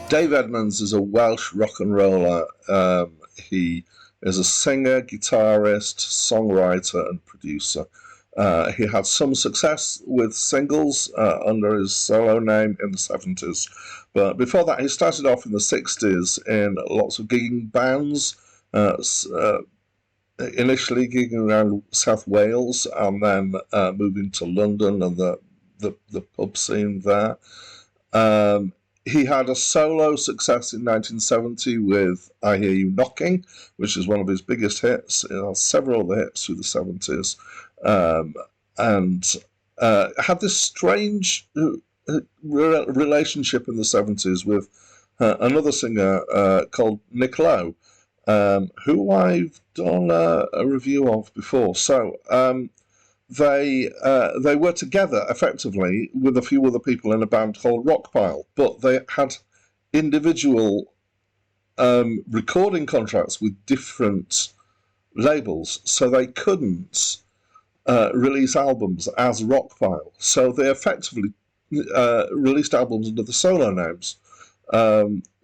Dave Edmunds is a Welsh rock and roller. He is a singer, guitarist, songwriter, and producer. He had some success with singles under his solo name in the 70s. But before that, he started off in the 60s in lots of gigging bands, initially gigging around South Wales and then moving to London and the pub scene there. He had a solo success in 1970 with I Hear You Knocking, which is one of his biggest hits. He has several other hits through the 70s. And had this strange relationship in the 70s with another singer called Nick Lowe, who I've done a review of before. So they were together effectively with a few other people in a band called Rockpile, but they had individual recording contracts with different labels, so they couldn't release albums as Rockpile. So they effectively released albums under the solo names.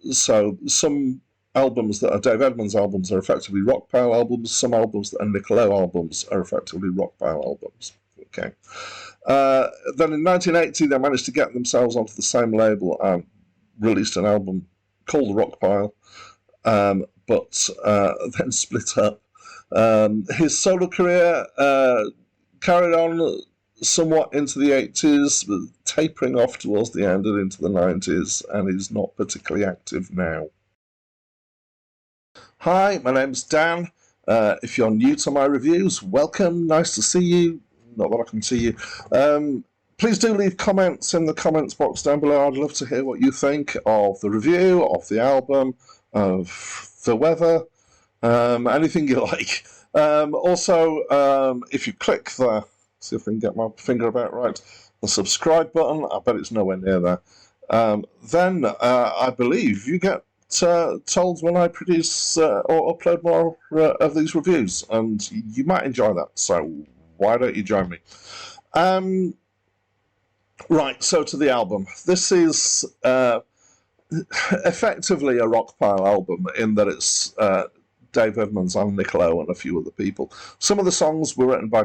So some albums that are Dave Edmunds albums are effectively Rockpile albums. Some albums that are Nick Lowe albums are effectively Rockpile albums. Okay. Then in 1980, they managed to get themselves onto the same label and released an album called Rockpile, but then split up. His solo career carried on somewhat into the 80s, tapering off towards the end and into the 90s, and he's not particularly active now. Hi, my name's Dan. If you're new to my reviews, welcome. Nice to see you. Not that I can see you. Please do leave comments in the comments box down below. I'd love to hear what you think of the review, of the album, of the weather, anything you like. Also, if you click the, see if I can get my finger about right, the subscribe button, I bet it's nowhere near there, then I believe you get told when I produce or upload more of these reviews, and you might enjoy that, so why don't you join me? Right, so to the album. This is effectively a Rockpile album in that it's Dave Edmunds and Nick Lowe and a few other people. Some of the songs were written by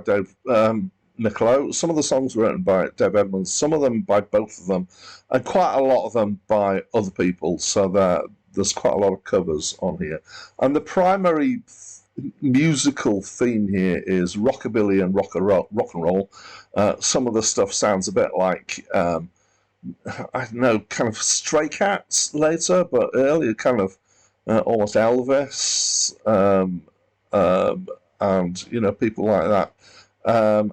Nick Lowe, some of the songs were written by Dave Edmunds, some of them by both of them, and quite a lot of them by other people, so there's quite a lot of covers on here. And the primary musical theme here is Rockabilly and Rock and Roll. Some of the stuff sounds a bit like, I don't know, kind of Stray Cats later, but earlier kind of almost Elvis, and, you know, people like that.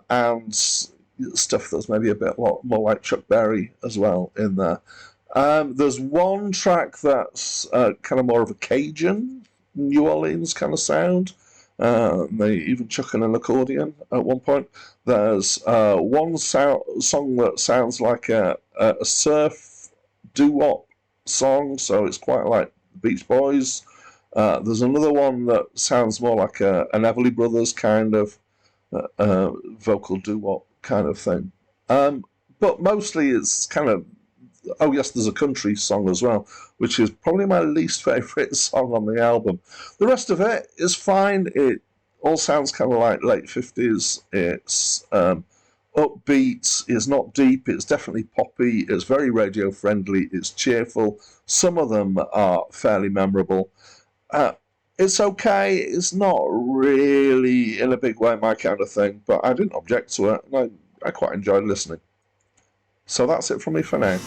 And stuff that's maybe a bit more like Chuck Berry as well in there. There's one track that's kind of more of a Cajun, New Orleans kind of sound. They even chuck in an accordion at one point. There's one song that sounds like a surf doo-wop song, so it's quite like Beach Boys. There's another one that sounds more like an Everly Brothers kind of vocal doo-wop kind of thing. But mostly it's kind of, oh yes, there's a country song as well, which is probably my least favourite song on the album. The rest of it is fine. It all sounds kind of like late 50s. It's upbeat, it's not deep, it's definitely poppy, it's very radio friendly, it's cheerful. Some of them are fairly memorable. It's okay, it's not really in a big way my kind of thing, but I didn't object to it, and I quite enjoyed listening. So that's it from me for now.